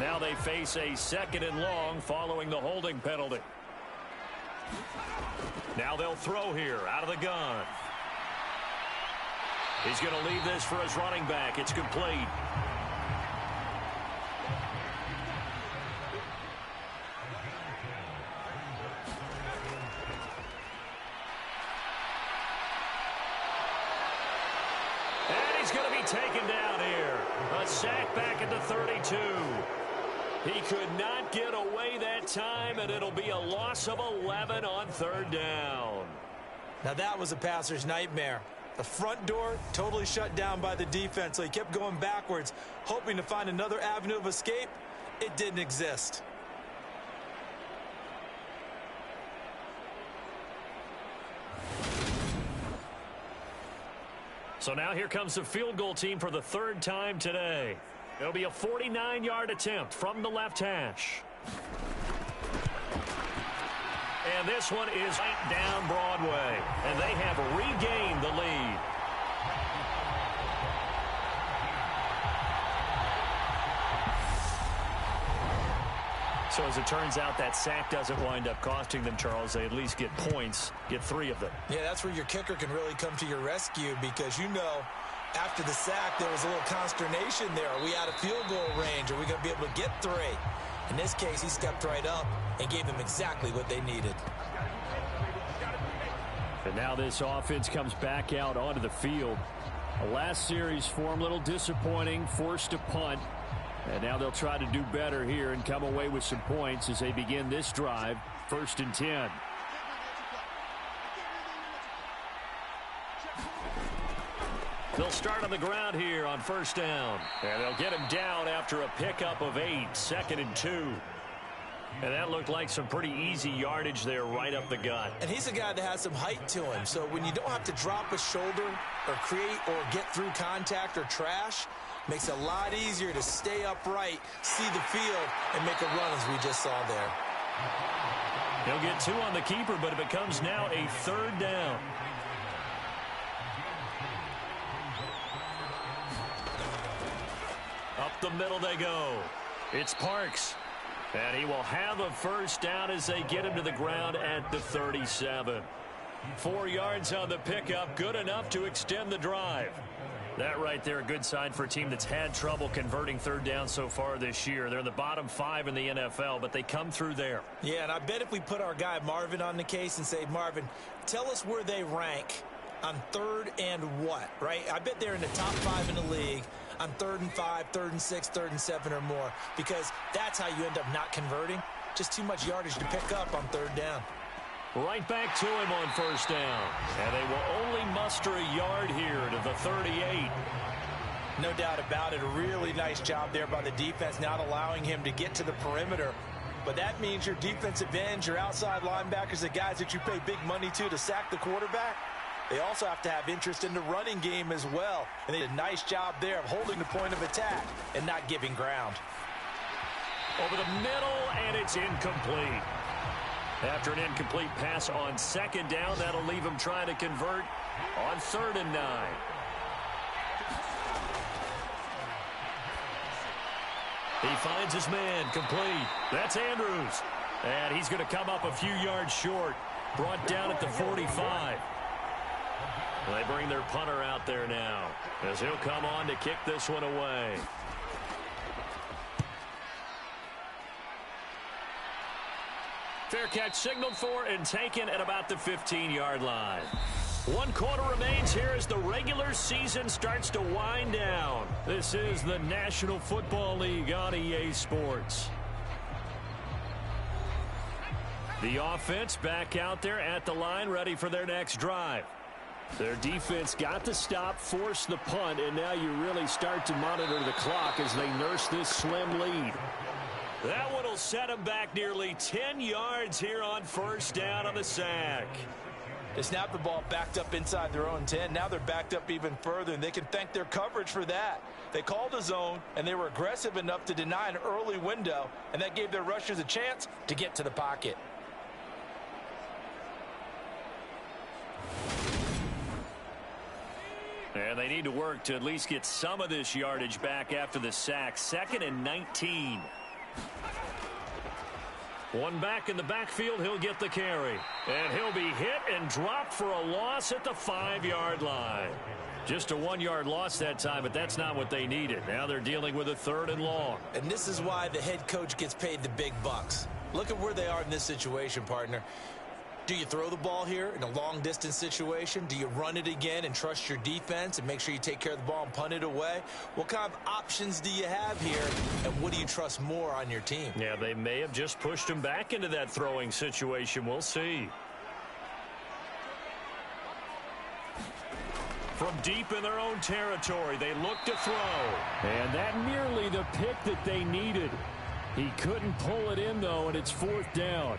[SPEAKER 2] Now they face a second and long following the holding penalty. Now they'll throw here out of the gun. He's going to leave this for his running back. It's complete. And he's going to be taken down here. A sack back at the 32. He could not get away that time, and it'll be a loss of 11 on third down.
[SPEAKER 4] Now that was a passer's nightmare. The front door totally shut down by the defense, so he kept going backwards, hoping to find another avenue of escape. It didn't exist.
[SPEAKER 2] So now here comes the field goal team for the third time today. It'll be a 49-yard attempt from the left hash. And this one is right down Broadway. And they have regained the lead. So as it turns out, that sack doesn't wind up costing them, Charles. They at least get points, get 3 of them.
[SPEAKER 4] Yeah, that's where your kicker can really come to your rescue because, you know, after the sack, there was a little consternation there. Are we out of field goal range? Are we going to be able to get 3? In this case, he stepped right up and gave them exactly what they needed.
[SPEAKER 5] And now this offense comes back out onto the field. The last series for him, a little disappointing, forced to punt. And now they'll try to do better here and come away with some points as they begin this drive, 1st and 10.
[SPEAKER 2] They'll start on the ground here on first down. And they'll get him down after a pickup of 8, 2nd and 2. And that looked like some pretty easy yardage there right up the gut.
[SPEAKER 3] And he's a guy that has some height to him. So when you don't have to drop a shoulder or create or get through contact or trash, makes it a lot easier to stay upright, see the field, and make a run as we just saw there.
[SPEAKER 2] He'll get 2 on the keeper, but it becomes now a 3rd down. Up the middle they go. It's Parks. And he will have a 1st down as they get him to the ground at the 37. 4 yards on the pickup, good enough to extend the drive. That right there, a good sign for a team that's had trouble converting 3rd down so far this year. They're in the bottom 5 in the NFL, but they come through there.
[SPEAKER 3] Yeah, and I bet if we put our guy Marvin on the case and say, Marvin, tell us where they rank on 3rd and what, right? I bet they're in the top 5 in the league on 3rd and 5, 3rd and 6, 3rd and 7 or more, because that's how you end up not converting. Just too much yardage to pick up on 3rd down.
[SPEAKER 2] Right back to him on 1st down. And they will only muster a yard here to the 38.
[SPEAKER 3] No doubt about it. A really nice job there by the defense, not allowing him to get to the perimeter. But that means your defensive ends, your outside linebackers, the guys that you pay big money to sack the quarterback, they also have to have interest in the running game as well. And they did a nice job there of holding the point of attack and not giving ground.
[SPEAKER 2] Over the middle, and it's incomplete. After an incomplete pass on 2nd down, that'll leave him trying to convert on 3rd and 9. He finds his man, complete. That's Andrews. And he's going to come up a few yards short. Brought down at the 45. They bring their punter out there now as he'll come on to kick this one away. Fair catch signaled for and taken at about the 15-yard line. 1 quarter remains here as the regular season starts to wind down. This is the National Football League on EA Sports. The offense back out there at the line, ready for their next drive. Their defense got the stop, forced the punt, and now you really start to monitor the clock as they nurse this slim lead. That one will set them back nearly 10 yards here on 1st down on the sack.
[SPEAKER 3] They snapped the ball backed up inside their own 10. Now they're backed up even further, and they can thank their coverage for that. They called a zone, and they were aggressive enough to deny an early window, and that gave their rushers a chance to get to the pocket.
[SPEAKER 2] And they need to work to at least get some of this yardage back after the sack. 2nd and 19. One back in the backfield, he'll get the carry. And he'll be hit and dropped for a loss at the 5-yard line. Just a 1-yard loss that time, but that's not what they needed. Now they're dealing with a 3rd and long.
[SPEAKER 3] And this is why the head coach gets paid the big bucks. Look at where they are in this situation, partner. Do you throw the ball here in a long-distance situation? Do you run it again and trust your defense and make sure you take care of the ball and punt it away? What kind of options do you have here, and what do you trust more on your team?
[SPEAKER 2] Yeah, they may have just pushed him back into that throwing situation. We'll see. From deep in their own territory, they look to throw.
[SPEAKER 5] And that nearly the pick that they needed. He couldn't pull it in, though, and it's 4th down.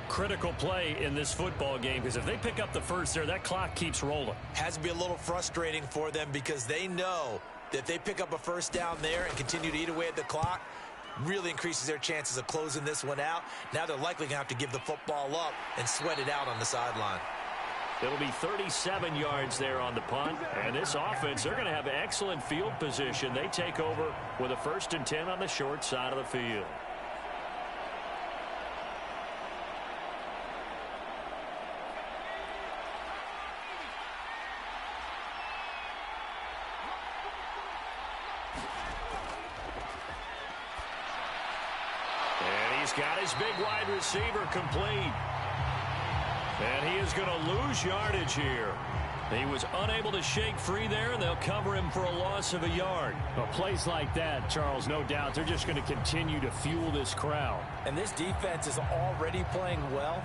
[SPEAKER 2] Critical play in this football game, because if they pick up the first there, that clock keeps rolling.
[SPEAKER 3] Has to be a little frustrating for them because they know that if they pick up a 1st down there and continue to eat away at the clock, really increases their chances of closing this one out. Now they're likely going to have to give the football up and sweat it out on the sideline.
[SPEAKER 2] It'll be 37 yards there on the punt. And this offense, they're going to have excellent field position. They take over with a 1st and 10 on the short side of the field. Got his big wide receiver complete. And he is going to lose yardage here. He was unable to shake free there, and they'll cover him for a loss of a yard.
[SPEAKER 5] A place like that, Charles, no doubt, they're just going to continue to fuel this crowd.
[SPEAKER 3] And this defense is already playing well.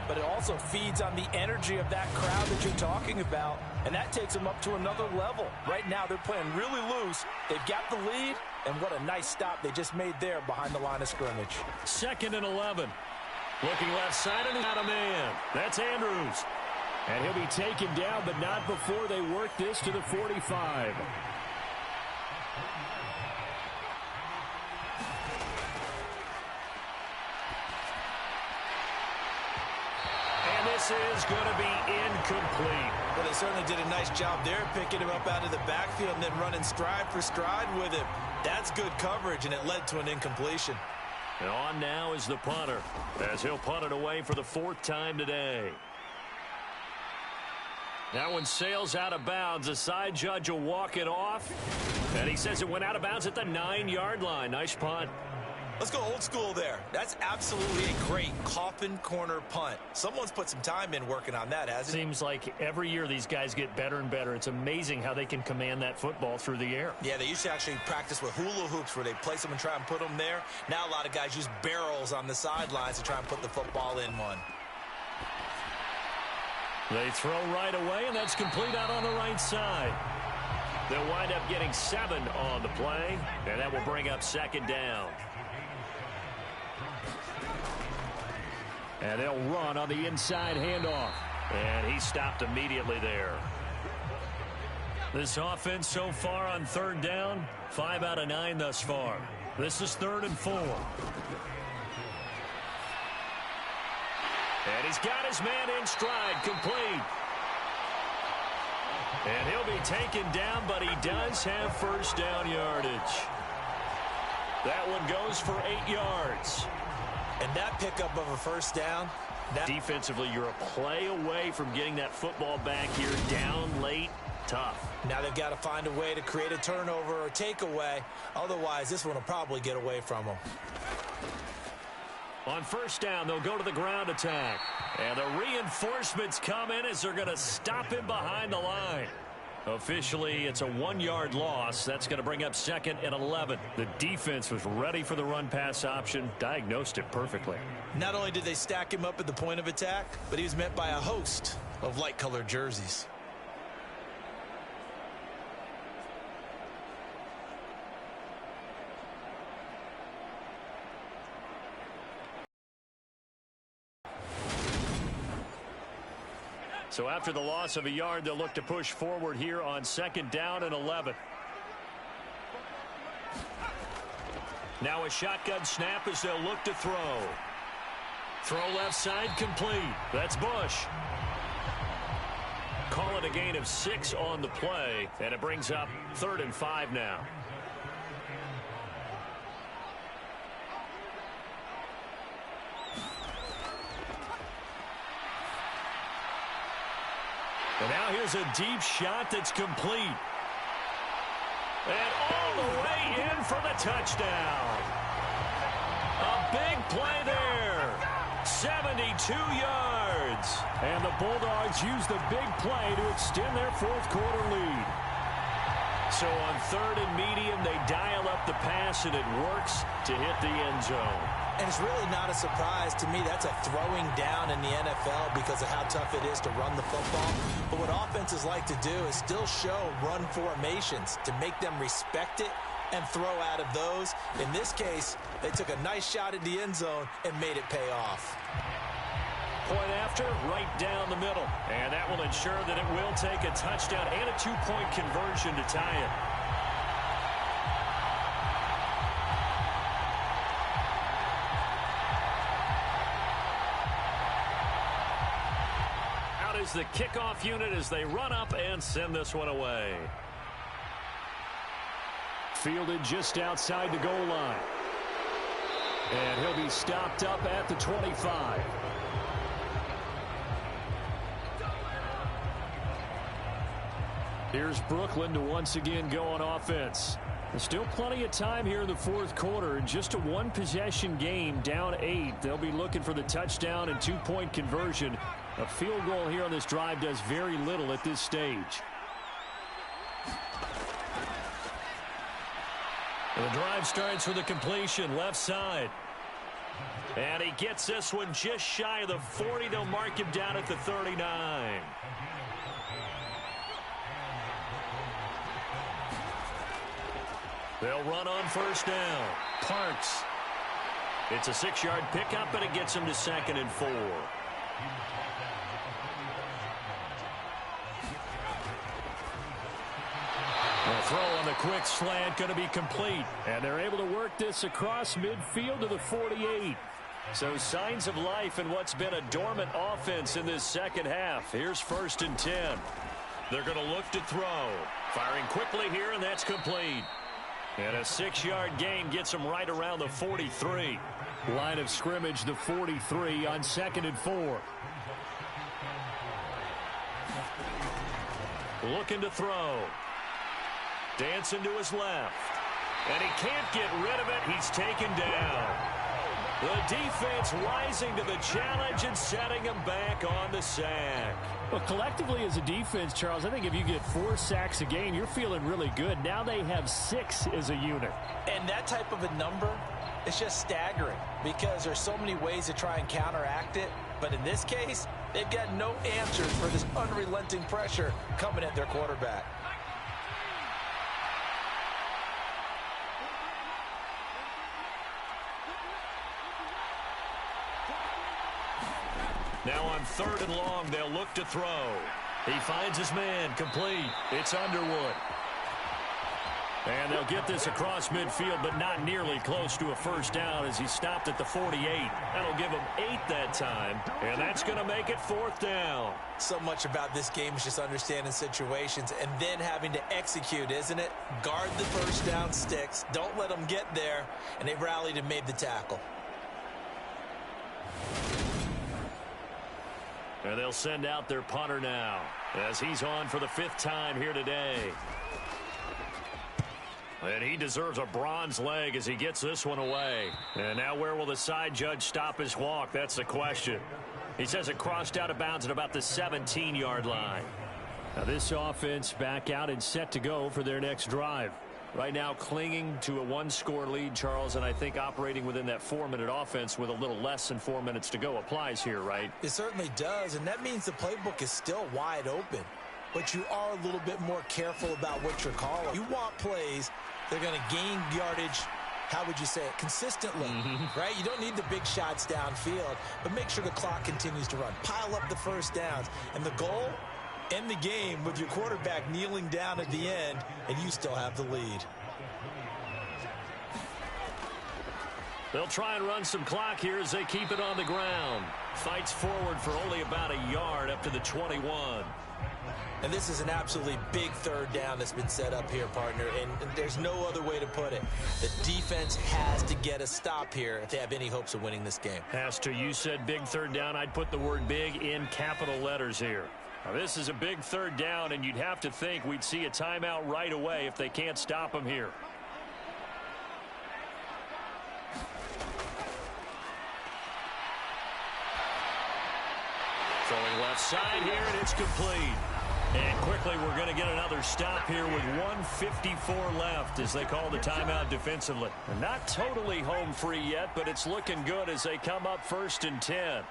[SPEAKER 4] but it also feeds on the energy of that crowd that you're talking about, and that takes them up to another level. Right now, they're playing really loose. They've got the lead, and what a nice stop they just made there behind the line of scrimmage.
[SPEAKER 2] 2nd and 11. Looking left side and out of man. That's Andrews. And he'll be taken down, but not before they work this to the 45. And this is going to be incomplete.
[SPEAKER 3] Well, they certainly did a nice job there, picking him up out of the backfield and then running stride for stride with him. That's good coverage, and it led to an incompletion.
[SPEAKER 2] And on now is the punter, as he'll punt it away for the 4th time today. That one sails out of bounds. The side judge will walk it off. And he says it went out of bounds at the 9-yard line. Nice punt.
[SPEAKER 3] Let's go old school there. That's absolutely a great coffin corner punt. Someone's put some time in working on that, hasn't it?
[SPEAKER 5] Seems like every year these guys get better and better. It's amazing how they can command that football through the air.
[SPEAKER 3] Yeah, they used to actually practice with hula hoops where they place them and try and put them there. Now a lot of guys use barrels on the sidelines to try and put the football in one.
[SPEAKER 2] They throw right away, and that's complete out on the right side. They'll wind up getting 7 on the play, and that will bring up 2nd down. And they'll run on the inside handoff. And he stopped immediately there. This offense so far on 3rd down, 5 out of 9 thus far. This is 3rd and 4. And he's got his man in stride, complete. And he'll be taken down, but he does have 1st down yardage. That one goes for 8 yards.
[SPEAKER 3] And that pickup of a 1st down.
[SPEAKER 2] Defensively, you're a play away from getting that football back here down late. Tough.
[SPEAKER 3] Now they've got to find a way to create a turnover or takeaway. Otherwise, this one will probably get away from them.
[SPEAKER 2] On 1st down, they'll go to the ground attack. And the reinforcements come in as they're going to stop him behind the line. Officially, it's a 1-yard loss. That's going to bring up 2nd and 11. The defense was ready for the run-pass option, diagnosed it perfectly.
[SPEAKER 3] Not only did they stack him up at the point of attack, but he was met by a host of light-colored jerseys.
[SPEAKER 2] So after the loss of a yard, they'll look to push forward here on 2nd down and 11. Now a shotgun snap as they'll look to throw. Throw left side complete. That's Bush. Call it a gain of 6 on the play, and it brings up 3rd and 5 now. And now here's a deep shot that's complete. And all the way in for the touchdown. A big play there. 72 yards.
[SPEAKER 5] And the Bulldogs use the big play to extend their 4th quarter lead.
[SPEAKER 2] So on 3rd and medium, they dial up the pass, and it works to hit the end zone.
[SPEAKER 3] And it's really not a surprise to me. That's a throwing down in the NFL because of how tough it is to run the football. But what offenses like to do is still show run formations to make them respect it and throw out of those. In this case, they took a nice shot at the end zone and made it pay off.
[SPEAKER 2] Point after, right down the middle. And that will ensure that it will take a touchdown and a 2-point conversion to tie it. Out is the kickoff unit as they run up and send this one away.
[SPEAKER 5] Fielded just outside the goal line. And he'll be stopped up at the 25. Here's Brooklyn to once again go on offense. There's still plenty of time here in the 4th quarter. Just a 1-possession game, down 8. They'll be looking for the touchdown and 2-point conversion. A field goal here on this drive does very little at this stage.
[SPEAKER 2] The drive starts with a completion left side. And he gets this one just shy of the 40. They'll mark him down at the 39. They'll run on first down. Parks. It's a 6-yard pickup, and it gets him to 2nd and 4. The throw on the quick slant going to be complete.
[SPEAKER 5] And they're able to work this across midfield to the 48.
[SPEAKER 2] So signs of life in what's been a dormant offense in this second half. Here's 1st and 10. They're going to look to throw. Firing quickly here, and that's complete. And a 6-yard gain gets them right around the 43.
[SPEAKER 5] Line of scrimmage, the 43 on 2nd and 4.
[SPEAKER 2] Looking to throw. Dancing to his left. And he can't get rid of it. He's taken down. The defense rising to the challenge and setting him back on the sack.
[SPEAKER 5] Well, collectively as a defense, Charles, I think if you get 4 sacks a game, you're feeling really good. Now they have 6 as a unit.
[SPEAKER 4] And that type of a number is just staggering because there's so many ways to try and counteract it. But in this case, they've got no answers for this unrelenting pressure coming at their quarterback.
[SPEAKER 2] Now on 3rd and long, they'll look to throw. He finds his man, complete. It's Underwood. And they'll get this across midfield, but not nearly close to a first down as he stopped at the 48. That'll give him 8 that time, and that's going to make it 4th down.
[SPEAKER 4] So much about this game is just understanding situations and then having to execute, isn't it? Guard the first down sticks. Don't let them get there, and they rallied and made the tackle.
[SPEAKER 2] And they'll send out their punter now as he's on for the 5th time here today. And he deserves a bronze leg as he gets this one away. And now where will the side judge stop his walk? That's the question. He says it crossed out of bounds at about the 17-yard line.
[SPEAKER 5] Now this offense back out and set to go for their next drive. Right now clinging to a 1-score lead, Charles, and I think operating within that 4-minute offense with a little less than 4 minutes to go applies here, right?
[SPEAKER 4] It certainly does, and that means the playbook is still wide open. But you are a little bit more careful about what you're calling. You want plays that are going to gain yardage, how would you say it, consistently, right? You don't need the big shots downfield, but make sure the clock continues to run. Pile up the first downs, and the goal, end the game with your quarterback kneeling down at the end, and you still have the lead.
[SPEAKER 2] They'll try and run some clock here as they keep it on the ground. Fights forward for only about a yard up to the 21.
[SPEAKER 4] And this is an absolutely big 3rd down that's been set up here, partner, and there's no other way to put it. The defense has to get a stop here if they have any hopes of winning this game.
[SPEAKER 2] Has to. You said big 3rd down. I'd put the word big in capital letters here. Now, this is a big 3rd down, and you'd have to think we'd see a timeout right away if they can't stop them here. Throwing left side here, and it's complete. And quickly, we're going to get another stop here with 1:54 left as they call the timeout defensively. Not totally home free yet, but it's looking good as they come up 1st and 10.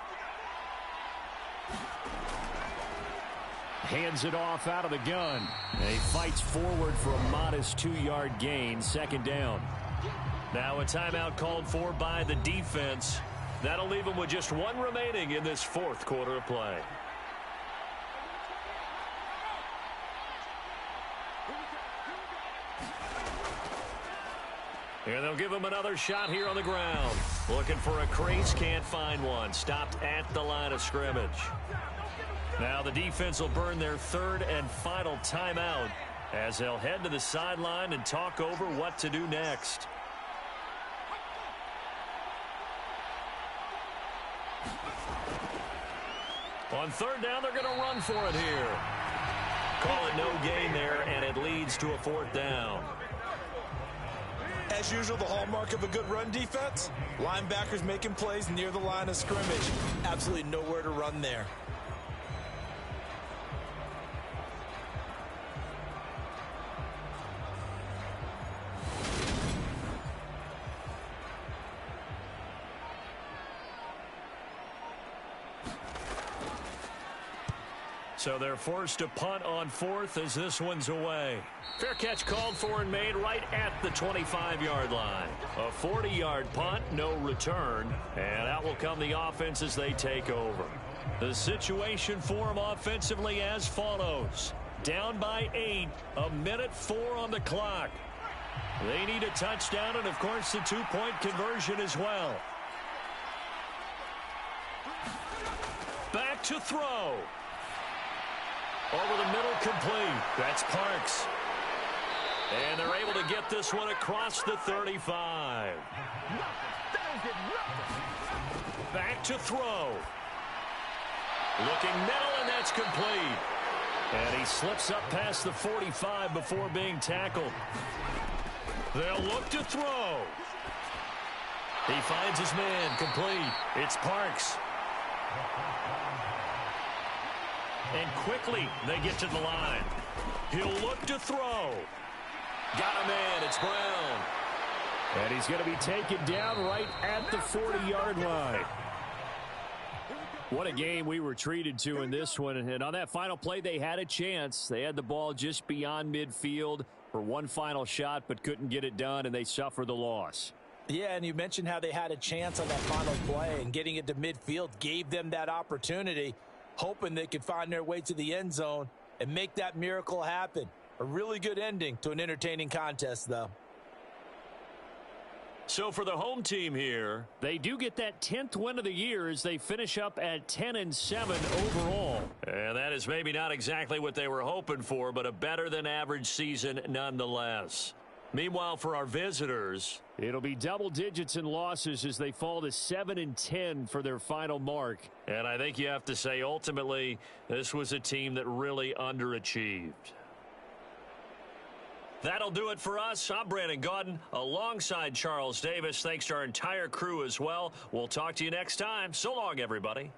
[SPEAKER 5] Hands it off out of the gun. And he fights forward for a modest 2-yard gain, 2nd down.
[SPEAKER 2] Now a timeout called for by the defense. That'll leave them with just 1 remaining in this 4th quarter of play. And they'll give him another shot here on the ground. Looking for a crease, can't find one. Stopped at the line of scrimmage. Now the defense will burn their 3rd and final timeout as they'll head to the sideline and talk over what to do next. On 3rd down, they're going to run for it here. Call it no gain there, and it leads to a 4th down.
[SPEAKER 4] As usual, the hallmark of a good run defense, linebackers making plays near the line of scrimmage. Absolutely nowhere to run there.
[SPEAKER 2] So they're forced to punt on fourth as this one's away. Fair catch called for and made right at the 25-yard line. A 40-yard punt, no return, and out will come the offense as they take over. The situation for them offensively as follows. Down by 8, 1:04 on the clock. They need a touchdown and, of course, the two-point conversion as well. Back to throw. Over the middle, complete. That's Parks. And they're able to get this one across the 35. Back to throw. Looking middle, and that's complete. And he slips up past the 45 before being tackled. They'll look to throw. He finds his man, complete. It's Parks. And quickly, they get to the line. He'll look to throw. Got a man, it's Brown.
[SPEAKER 5] And he's going to be taken down right at the 40-yard line. What a game we were treated to in this one. And on that final play, they had a chance. They had the ball just beyond midfield for one final shot, but couldn't get it done, and they suffered the loss.
[SPEAKER 4] Yeah, and you mentioned how they had a chance on that final play, and getting it to midfield gave them that opportunity, hoping they could find their way to the end zone and make that miracle happen. A really good ending to an entertaining contest, though.
[SPEAKER 2] So for the home team here,
[SPEAKER 5] they do get that 10th win of the year as they finish up at 10-7 overall.
[SPEAKER 2] And that is maybe not exactly what they were hoping for, but a better than average season nonetheless. Meanwhile, for our visitors,
[SPEAKER 5] it'll be double digits in losses as they fall to 7-10 for their final mark.
[SPEAKER 2] And I think you have to say, ultimately, this was a team that really underachieved. That'll do it for us. I'm Brandon Gaudin alongside Charles Davis. Thanks to our entire crew as well. We'll talk to you next time. So long, everybody.